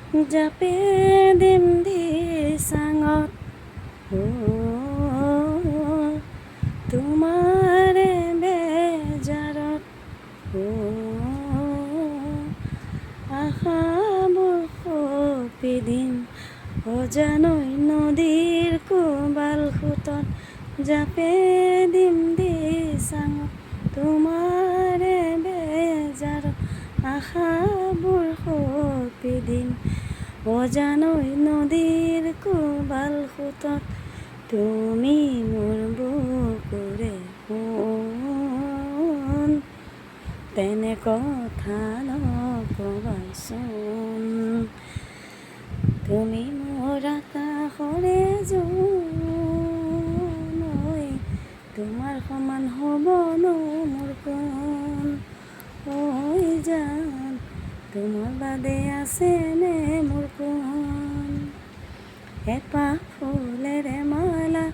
জাপে দিম দি চাঙত তোমাৰে বেজাৰত আশাবোৰ সপি দিম অজানৈ নদীৰ কোবাল সোঁতত জাপে দিম দি চাঙত তোমাৰে বেজাৰত আশাবোৰ সপি দিম অজানৈ নদীৰ কোবাল সোঁতত তুমি মোৰ বুকুৰে সোণ তেনে কথা নকবাচোন তুমি মোৰ আকাশৰে জোন তোমাৰ সমান হ'বনো মোৰ কোন ঐ জান তোমাৰ বাদে আছেনে মোৰ কোন এপাহ ফুলেৰে মালা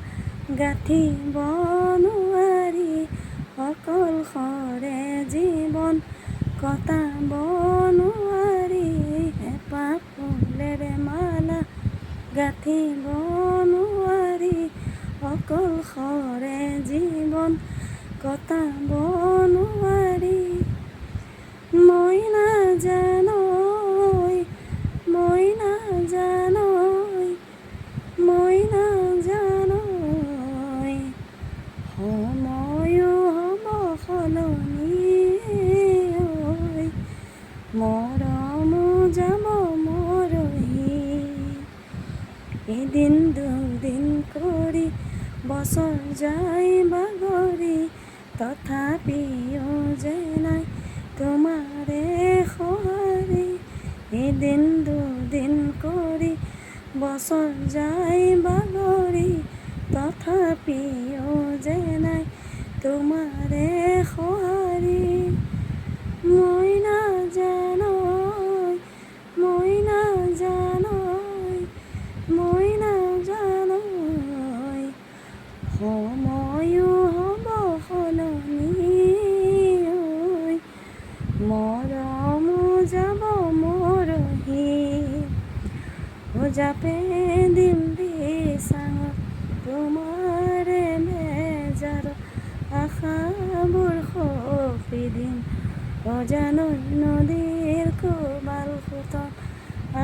গাঁঠিব নোৱাৰি অকলশৰে জীৱন কটাব নোৱাৰি এপাহ ফুলেৰে মালা গাঁঠিব নোৱাৰি অকলশৰে জীৱন কটাব নোৱাৰি মই নাজানৈ মই নাজানৈ মই নাজানৈ সময়ো হ'ব সলনি মৰমো যাব মৰহি এদিন দুদিন কৰি বছৰ যায় বাগৰি তথাপিও যে নাই তোমাৰে সঁহাৰি এদিন দুদিন কৰি বছৰ যায় বাগৰি তথাপিও যে নাই তোমাৰে সঁহাৰি মই নাজানৈ মই নাজানৈ মই নাজানৈ সময়ো হ'ব সলনি মৰমো যাব মৰহি জাপে দিম দি চাঙত তোমাৰে বেজাৰত আশাবোৰ সপি দিম অজানৈ নদীৰ কোবাল সোঁতত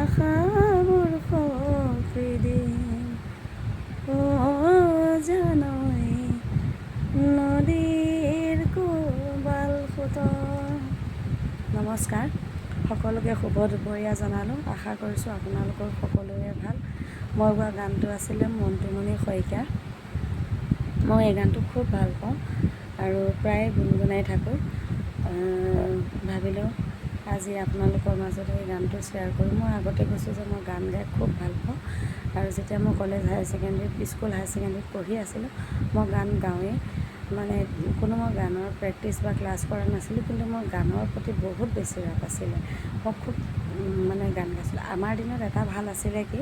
আশাবোৰ সপি দিম অজানৈ নদীৰ কোবাল সোঁতত। নমস্কাৰ, সকলোকে শুভ দুপৰীয়া জনালোঁ। আশা কৰিছোঁ আপোনালোকৰ সকলোৰে ভাল। মই গোৱা গানটো আছিলে মন্টুমণি শইকীয়াৰ। মই এই গানটো খুব ভাল পাওঁ আৰু প্ৰায় গুণগুণাই থাকোঁ। ভাবিলোঁ আজি আপোনালোকৰ মাজত এই গানটো শ্বেয়াৰ কৰোঁ। মই আগতে কৈছোঁ যে মই গান গাই খুব ভাল পাওঁ আৰু যেতিয়া মই কলেজ হায়াৰ ছেকেণ্ডেৰীত স্কুল হায়াৰ ছেকেণ্ডেৰীত পঢ়ি আছিলোঁ মই গান গাওঁৱেই। মানে কোনো মই গানৰ প্ৰেক্টিছ বা ক্লাছ কৰা নাছিলোঁ, কিন্তু মোৰ গানৰ প্ৰতি বহুত বেছি ৰাপ আছিলে। মই খুব মানে গান গাইছিলোঁ। আমাৰ দিনত এটা ভাল আছিলে কি,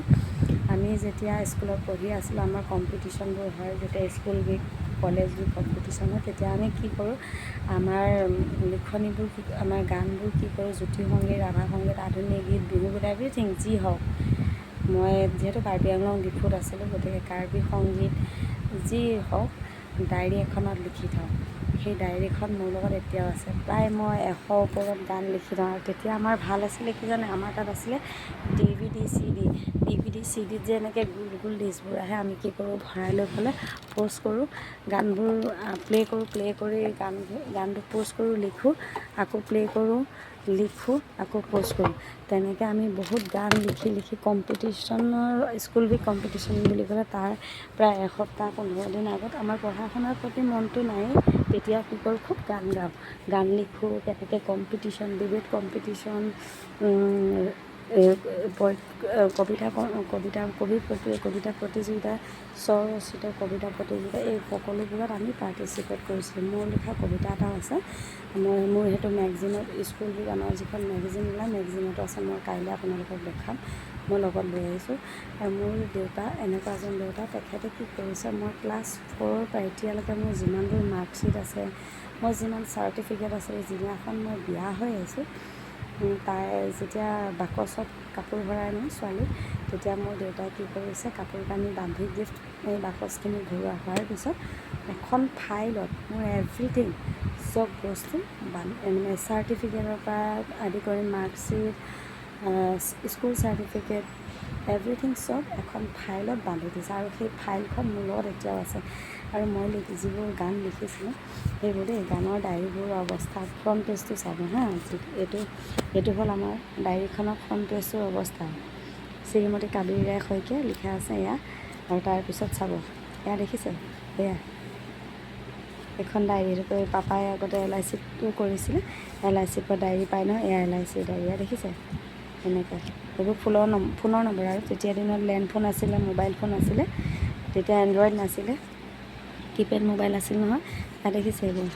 আমি যেতিয়া স্কুলত পঢ়ি আছিলোঁ আমাৰ কম্পিটিশ্যনবোৰ হয়, যেতিয়া school week college week competition হয়, তেতিয়া আমি কি কৰোঁ, আমাৰ লিখনিবোৰ আমাৰ গানবোৰ কি কৰোঁ, জ্যোতি সংগীত, ৰাভা সংগীত, আধুনিক গীত, বিহু গীত, এভৰিথিং যি হওক, মই যিহেতু কাৰ্বি আংলং ডিফুত আছিলোঁ, গতিকে কাৰ্বি সংগীত যি হওক ডায়েৰী এখনত লিখি থওঁ। সেই ডায়েৰীখন মোৰ লগত এতিয়াও আছে। প্ৰায় মই 100 ওপৰত গান লিখি থওঁ। আৰু তেতিয়া আমাৰ ভাল আছিলে কি জানে, আমাৰ তাত আছিলে DVD CD-ত যে এনেকৈ গোল গোল ডিছবোৰ আহে, আমি কি কৰোঁ, ভৰাই লৈ পেলাই প'ষ্ট কৰোঁ, গানবোৰ প্লে' কৰি গানটো প'ষ্ট কৰোঁ, লিখোঁ, আকৌ প্লে' কৰোঁ, লিখোঁ, আকৌ প'ষ্ট কৰোঁ। তেনেকৈ আমি বহুত গান লিখি কম্পিটিশ্যনৰ স্কুল উইক কম্পিটিশ্যন বুলি ক'লে তাৰ প্ৰায় এসপ্তাহ 15 দিন আগত আমাৰ পঢ়া শুনাৰ প্ৰতি মনটো নায়েই, তেতিয়া কি কৰোঁ, খুব গান গাওঁ, গান লিখোঁ। তেনেকৈ কম্পিটিশ্যন, ডিবেট কম্পিটিশ্যন, কবিতা প্ৰতিযোগিতা, স্বৰচিত কবিতা প্ৰতিযোগিতা, এই সকলোবোৰত আমি পাৰ্টিচিপেট কৰিছিলোঁ। মোৰ লিখা কবিতা এটাও আছে, মোৰ সেইটো মেগজিনত, স্কুল উইক আমাৰ যিখন মেগজিন ওলায় মেগজিনতো আছে। মই কাইলৈ আপোনালোকক দেখাম, মই লগত লৈ আহিছোঁ। আৰু মোৰ দেউতা এনেকুৱা এজন দেউতা, তেখেতে কি কৰিছে, মই ক্লাছ 4ৰ পৰা এতিয়ালৈকে মোৰ যিমানবোৰ মাৰ্কশ্বিট আছে, মোৰ যিমান চাৰ্টিফিকেট আছে, যিদিনাখন মই বিয়া হৈ আহিছোঁ তাই যেতিয়া বাকচত কাপোৰ ভৰাই নহয় ছোৱালী, তেতিয়া মোৰ দেউতাই কি কৰিছে, কাপোৰ কানি বান্ধি গিফ্ট এই বাকচখিনি ভৰোৱা হোৱাৰ পিছত এখন ফাইলত মোৰ এভৰিথিং চব বস্তু মানে চাৰ্টিফিকেটৰ পৰা আদি কৰি মাৰ্কশ্বিট, স্কুল চাৰ্টিফিকেট, এভৰিথিং চব এখন ফাইলত বান্ধি দিছে। আৰু সেই ফাইলখন মোৰ লগত এতিয়াও আছে। আৰু মই যিবোৰ গান লিখিছিলোঁ সেইবোৰ দেই, গানৰ ডায়েৰীবোৰৰ অৱস্থা, ফ্ৰণ্ট পেজটো চাব হা। এইটো হ'ল আমাৰ ডায়েৰীখনৰ ফ্ৰণ্ট পেজটোৰ অৱস্থা। শ্ৰীমতী কাবেৰী ৰায় শইকীয়া লিখা আছে এয়া। আৰু তাৰপিছত চাব, এয়া দেখিছে, এয়া এখন ডায়েৰী। পাপাই আগতে LIC-টো কৰিছিলে, LIC-ৰ পৰা ডায়েৰী পাই নহয়, এয়া LIC ডায়েৰী, এয়া দেখিছে এনেকৈ। এইবোৰ ফোনৰ নম্বৰ। আৰু তেতিয়া দিনত লেণ্ড ফোন আছিলে, মোবাইল ফোন আছিলে, তেতিয়া এণ্ড্ৰইড নাছিলে, কিপেড মোবাইল আছিল নহয়। এয়া দেখিছে এইবোৰ,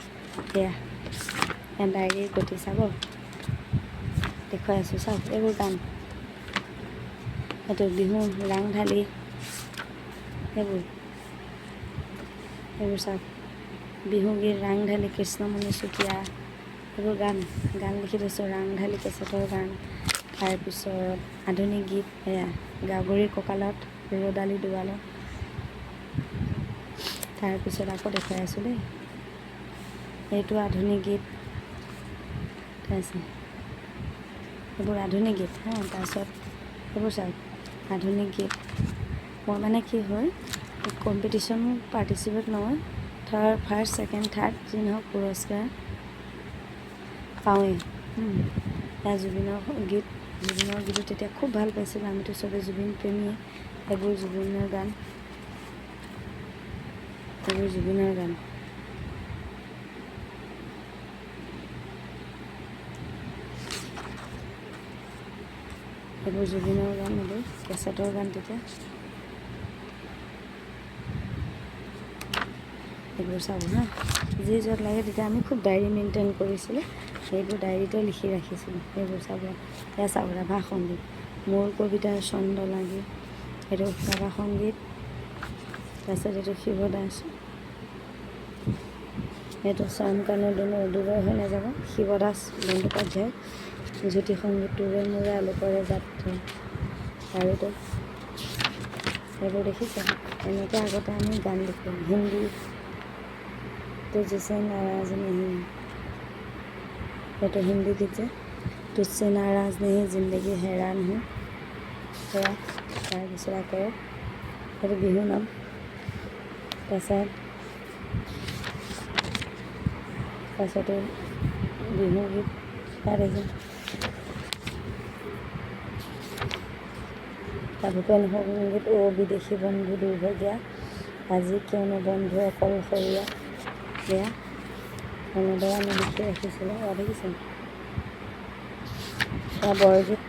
এয়া ডায়েৰীৰ গতি চাব, দেখুৱাই আছোঁ চাওক। এইবোৰ গান, এইটো বিহু ৰাংঢালী, এইবোৰ চাওক, বিহুগীত ৰাংঢালী, কৃষ্ণমণি চুতীয়া, এইবোৰ গান লিখি থৈছোঁ। ৰাংঢালী কেছেটৰ গান, তাৰপিছত আধুনিক গীত, এয়া গাভৰিৰ কঁকালত ৰ'দালি দুৱালত। তাৰপিছত আকৌ দেখুৱাই আছোঁ দেই, এইটো আধুনিক গীত, তাৰপিছত এইবোৰ আধুনিক গীত হা। তাৰপিছত এইবোৰ চাওক, আধুনিক গীত। মই মানে কি হয়, কম্পিটিশ্যন পাৰ্টিচিপেট নহয়, ফাৰ্ষ্ট ছেকেণ্ড থাৰ্ড যি নহওক পুৰস্কাৰ পাওঁৱেই। এয়া জুবিনৰ গীতো তেতিয়া খুব ভাল পাইছিলোঁ, আমিতো চবেই জুবিন প্ৰেমীয়ে। এইবোৰ জুবিনৰ গান, এইবোৰ জুবিনৰ গান। এইবোৰ জুবিনৰ গান, এইবোৰ কেছেটৰ গান। তেতিয়া এইবোৰ চাব হা, যি য'ত লাগে। তেতিয়া আমি খুব ডায়েৰী মেইনটেইন কৰিছিলোঁ, সেইবোৰ ডায়েৰীতে লিখি ৰাখিছিলোঁ। সেইবোৰ চাব, এয়া চাব, ৰাভা সংগীত, মোৰ কবিতাৰ ছন্দ লাগি, এইটো ৰাভা সংগীত। তাৰপিছত এইটো শিৱদাস, এইটো চৰম কাণু দূৰৈ হৈ নাযাব, শিৱদাস বন্দ্যোপাধ্যায়, জ্যোতি সংগীত, তোৰে মোৰে আলোকৰে যাত্ৰা। আৰু এইবোৰ দেখিছে, এনেকৈ আগতে আমি গান লিখোঁ। হিন্দী তুঝসে নাৰাজ নেহি, এইটো হিন্দী গীত যে, তুঝসে নাৰাজ নেহি জিন্দগী হেৰান হো, সেয়া। তাৰপিছত আকৌ এইটো বিহু নাম। তাৰপিছতে বিহু গীত, সেয়া দেখিছে। ভূপেন সংগীত, অ বিদেশী বন্ধু দুৰ্ভগীয়া, আজি কিয়নো বন্ধু অকলশৰীয়া, এয়া এনেদৰে আমি লিখি ৰাখিছিলোঁ। এয়া দেখিছে, এয়া বৰগীত,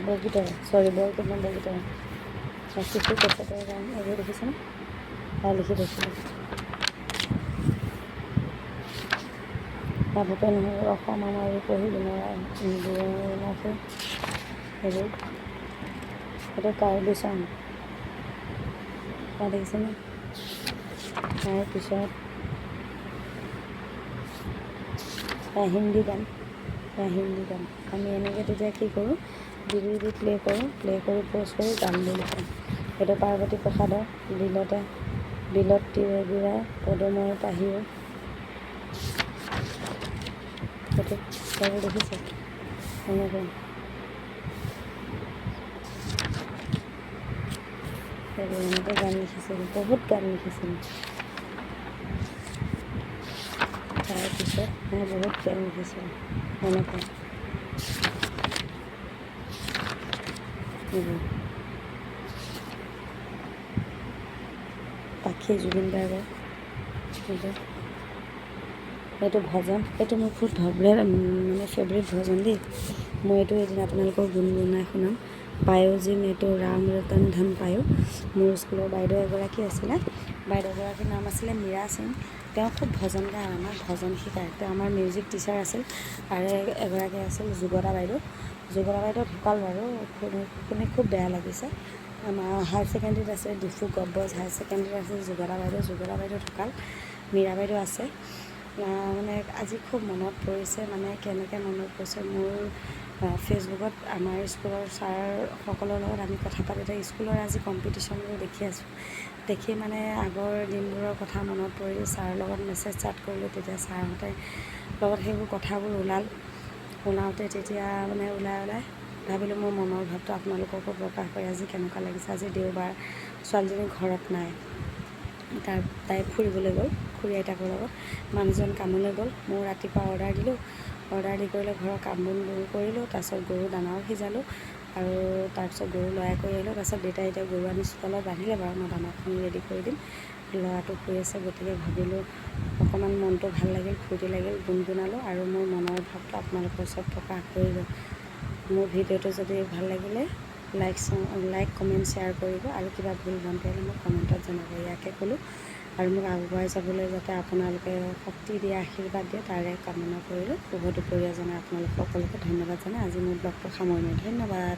বৰগীত শিশু কেছেটৰ গান, এইবোৰ দেখিছেনে, এয়া লিখি থৈছিলোঁ। এয়া ভূপেন সংগীত, অসম আমাৰ ৰূপহী বিনাশে, এইবোৰ। এইটো কাৰ্বি চং, এয়া দেখিছেনে। তাৰপিছত এয়া হিন্দী গান, আমি এনেকৈ তেতিয়া কি কৰোঁ, DVD প্লে কৰোঁ, প'ষ্ট কৰোঁ, গানবোৰ লিখোঁ। এইটো পাৰ্বতী প্ৰসাদৰ বিলত তিৰে গুৰা পদুমৰ পাহিও, সেইটো সেইবোৰ দেখিছে এনেকৈ। সেইবোৰ এনেকৈ গান লিখিছিলোঁ, বহুত গান লিখিছিলোঁ। তাৰপিছত মই বহুত গান লিখিছিলোঁ এনেকৈ। পাখি, জুবিন গাৰ্গৰ, এইটো ভজন, এইটো মোৰ খুব মানে ফেভৰেট ভজন দেই। মই এইটো এদিন আপোনালোকক গুণগুণাই শুনাম। পায়ো এইটো ৰাম ৰতন ধন পায়ো। মোৰ স্কুলৰ বাইদেউ এগৰাকী আছিলে, বাইদেউগৰাকীৰ নাম আছিলে মীৰা সিং। তেওঁ খুব ভজন গায়, আমাক ভজন শিকায়। তেওঁ আমাৰ মিউজিক টিচাৰ আছিল। আৰু এগৰাকী আছিল যুগতা বাইদেউ ঢুকাল বাৰু, শুনি খুব বেয়া লাগিছে। আমাৰ হায়াৰ ছেকেণ্ডেৰীত আছে ডিফু গভবইজ হায়াৰ ছেকেণ্ডেৰীত আছিল যুগতা বাইদেউ ঢুকাল। মীৰা বাইদেউ আছে। মানে আজি খুব মনত পৰিছে, মানে কেনেকৈ মনত পৰিছে মোৰ ফেচবুকত আমাৰ স্কুলৰ ছাৰসকলৰ লগত আমি কথা পাতোঁতে স্কুলৰ আজি কম্পিটিশ্যনবোৰ দেখি আছোঁ, দেখি মানে আগৰ দিনবোৰৰ কথা মনত পৰি ছাৰৰ লগত মেছেজ চাট কৰিলোঁ। তেতিয়া ছাৰহঁতে লগত সেইবোৰ কথাবোৰ ওলাওঁতে তেতিয়া মানে ওলাই ভাবিলোঁ মোৰ মনৰ ভাৱটো আপোনালোককো প্ৰকাশ কৰি আজি কেনেকুৱা লাগিছে। আজি দেওবাৰ, ছোৱালীজনী ঘৰত নাই, তাই ফুৰিবলৈ গ'ল খুৰী আইতাকৰ লগত, মানুহজন কামলৈ গ'ল। মই ৰাতিপুৱা অৰ্ডাৰ দিলোঁ, অৰ্ডাৰ দি কৰিলে ঘৰৰ কাম বনবোৰ কৰিলোঁ, তাৰপিছত গৰু দানাও সিজালোঁ আৰু তাৰপিছত গৰু লৰাই কৰি আহিলোঁ। তাৰপিছত দেউতাই এতিয়া গৰু আনি চোতালত বান্ধিলে বাৰু, মই দানাখিনি ৰেডি কৰি দিম, ল'ৰাটো শুই আছে। গতিকে ভাবিলোঁ অকণমান মনটো ভাল লাগিল, ফূৰ্তি লাগিল, গুণগুণালোঁ আৰু মোৰ মনৰ ভাৱটো আপোনালোকৰ ওচৰত প্ৰকাশ কৰিলোঁ। মোৰ ভিডিঅ'টো যদি ভাল লাগিলে লাইক কমেণ্ট শ্বেয়াৰ কৰিব আৰু কিবা ভুল ভ্ৰান্তি হ'লে মোক কমেণ্টত জনাব। ইয়াকে ক'লোঁ আৰু মোক আগুৱাই যাবলৈ যাতে আপোনালোকে শক্তি দিয়ে, আশীৰ্বাদ দিয়ে, তাৰে কামনা কৰিলোঁ। শুভ দুপৰীয়া জনাই আপোনালোক সকলোকে ধন্যবাদ জনাই আজি মোৰ ব্লগটো সামৰণি। ধন্যবাদ।